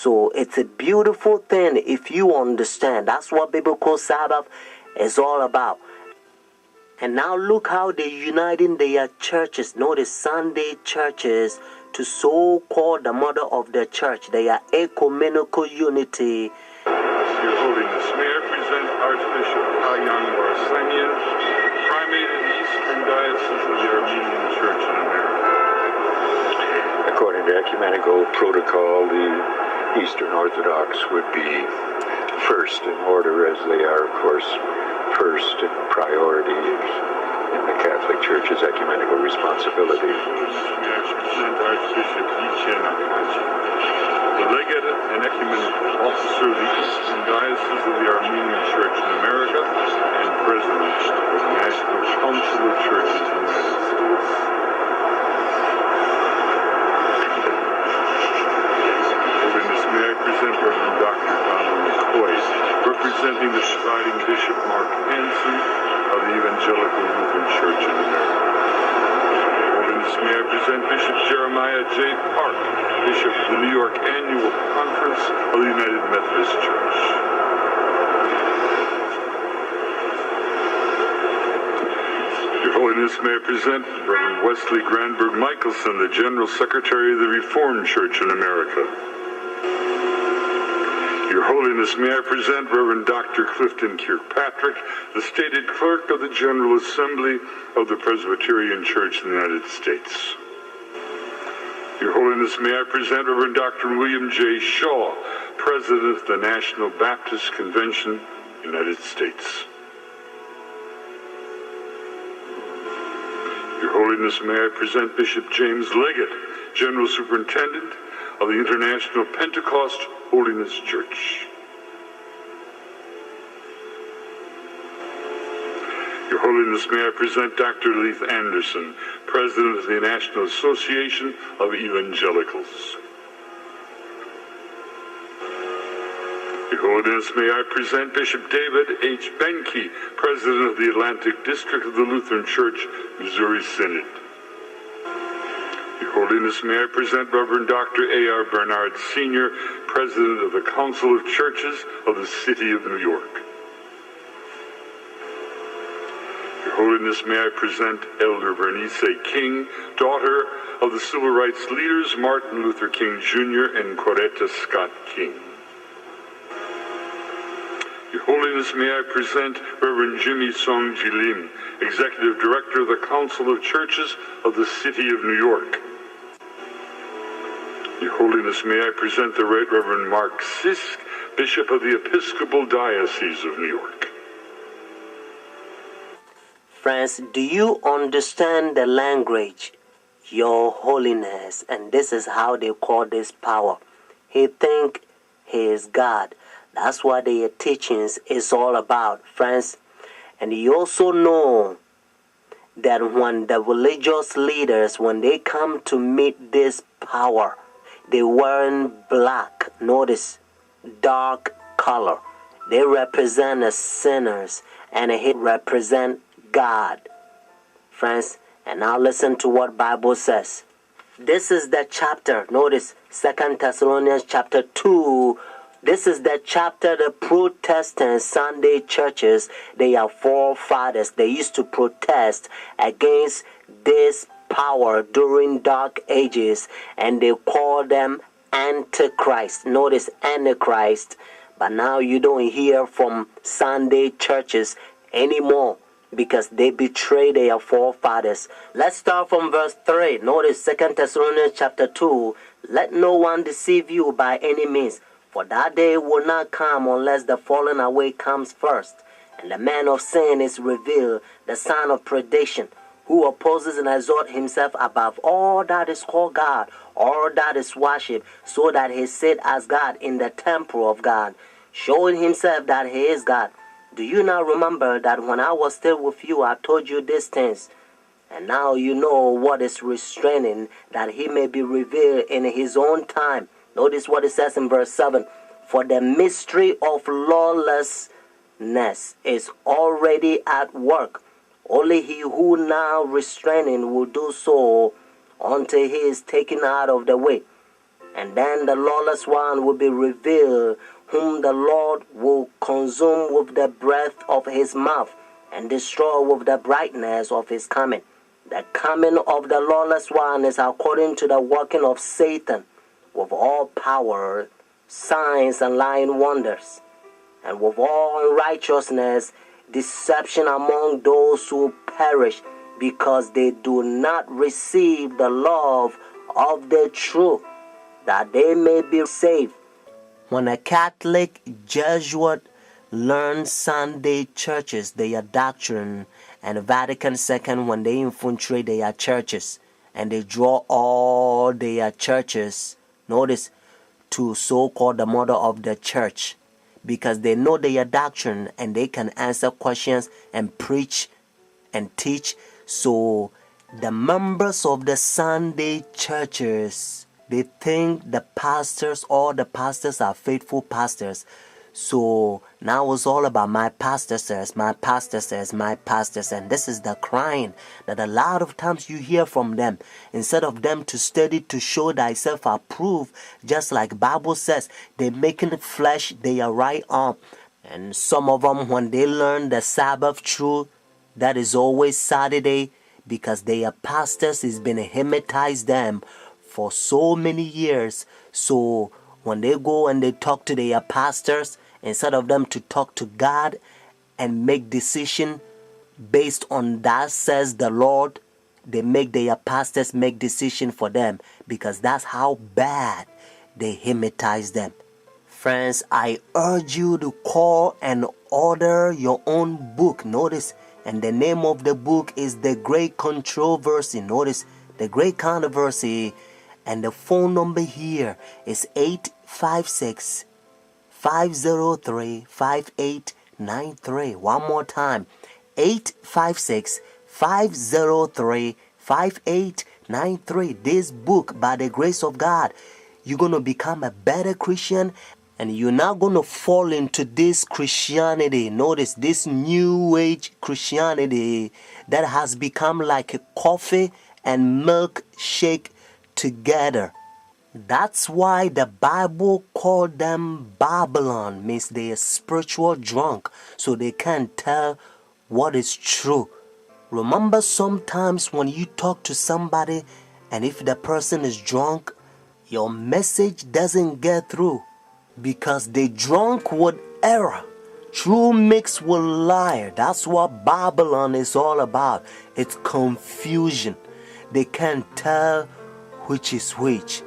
So it's a beautiful thing if you understand. That's what Biblical Sabbath is all about. And now look how they're uniting their churches. Notice Sunday churches to so-called the mother of the church. They are ecumenical unity. Your Holiness, may I present Archbishop Kayan Barsamian, Primate of the Eastern Diocese of the Armenian Church in America. According to ecumenical protocol, the Eastern Orthodox would be first in order, as they are, of course, first in priority in the Catholic Church's ecumenical responsibility. May I present Archbishop Yichen Akachi, the Legate and Ecumenical Officer of the Eastern Diocese of the Armenian Church in America and President of the National Council of Churches in the United States. Holiness, may I present Reverend Dr. Donald McCoy, representing the presiding Bishop Mark Hansen of the Evangelical Lutheran Church in America. Holiness, may I present Bishop Jeremiah J. Park, Bishop of the New York Annual Conference of the United Methodist Church. Your Holiness, may I present Reverend Wesley Granberg Michelson, the General Secretary of the Reformed Church in America. Your Holiness, may I present Reverend Dr. Clifton Kirkpatrick, the stated clerk of the General Assembly of the Presbyterian Church in the United States. Your Holiness, may I present Reverend Dr. William J. Shaw, President of the National Baptist Convention, United States. Your Holiness, may I present Bishop James Leggett, General Superintendent of the International Pentecost Holiness Church. Your Holiness, may I present Dr. Leith Anderson, President of the National Association of Evangelicals. Your Holiness, may I present Bishop David H. Benke, President of the Atlantic District of the Lutheran Church, Missouri Synod. Your Holiness, may I present Reverend Dr. A.R. Bernard Sr., President of the Council of Churches of the City of New York. Your Holiness, may I present Elder Bernice King, daughter of the civil rights leaders Martin Luther King Jr. and Coretta Scott King. Your Holiness, may I present Reverend Jimmy Song Jilim, Executive Director of the Council of Churches of the City of New York. Your Holiness, may I present the Right Reverend Mark Sisk, Bishop of the Episcopal Diocese of New York. Friends, do you understand the language? Your Holiness. And this is how they call this power. He think he is God. That's what their teachings is all about, friends. And you also know that when the religious leaders, when they come to meet this power, they wearing black. Notice, dark color. They represent the sinners, and he represent God, friends. And now listen to what Bible says. This is the chapter. Notice 2 Thessalonians chapter 2. This is the chapter the Protestant Sunday churches, they are forefathers. They used to protest against this power during dark ages, and they call them Antichrist. Notice Antichrist. But now you don't hear from Sunday churches anymore because they betray their forefathers. Let's start from verse 3. Notice 2 Thessalonians chapter 2. Let no one deceive you by any means, for that day will not come unless the falling away comes first, and the man of sin is revealed, the son of perdition, who opposes and exalts himself above all that is called God, all that is worshipped, so that he sit as God in the temple of God, showing himself that he is God. Do you not remember that when I was still with you, I told you these things? And now you know what is restraining, that he may be revealed in his own time. Notice what it says in verse 7. For the mystery of lawlessness is already at work. Only he who now restraining will do so until he is taken out of the way. And then the lawless one will be revealed, whom the Lord will consume with the breath of his mouth and destroy with the brightness of his coming. The coming of the lawless one is according to the working of Satan with all power, signs, and lying wonders, and with all unrighteousness, deception among those who perish, because they do not receive the love of the truth, that they may be saved. When a Catholic Jesuit learns Sunday churches, their doctrine, and Vatican II, when they infiltrate their churches, and they draw all their churches, notice, to so-called the mother of the church, because they know their doctrine and they can answer questions and preach and teach. So the members of the Sunday churches, they think all the pastors are faithful pastors. So now it's all about my pastor says, my pastor says, my pastor says. And this is the crying that a lot of times you hear from them. Instead of them to study to show thyself approved, just like Bible says, they're making flesh their right arm. And some of them, when they learn the Sabbath truth, that is always Saturday, because their pastors has been hypnotized them for so many years. So when they go and they talk to their pastors, instead of them to talk to God and make decision based on that says the Lord, they make their pastors make decision for them, because that's how bad they hypnotize them. Friends, I urge you to call and order your own book. Notice, and the name of the book is The Great Controversy. Notice, The Great Controversy. And the phone number here is 856-503-5893. One more time, 856-503-5893. This book, by the grace of God, you're going to become a better Christian, and you're not going to fall into this Christianity. Notice, this new age Christianity that has become like a coffee and milkshake together. That's why the Bible called them Babylon, means they are spiritual drunk, so they can't tell what is true. Remember, sometimes when you talk to somebody and if the person is drunk, your message doesn't get through, because they drunk with error, true mixed with liar. That's what Babylon is all about. It's confusion. They can't tell which is which.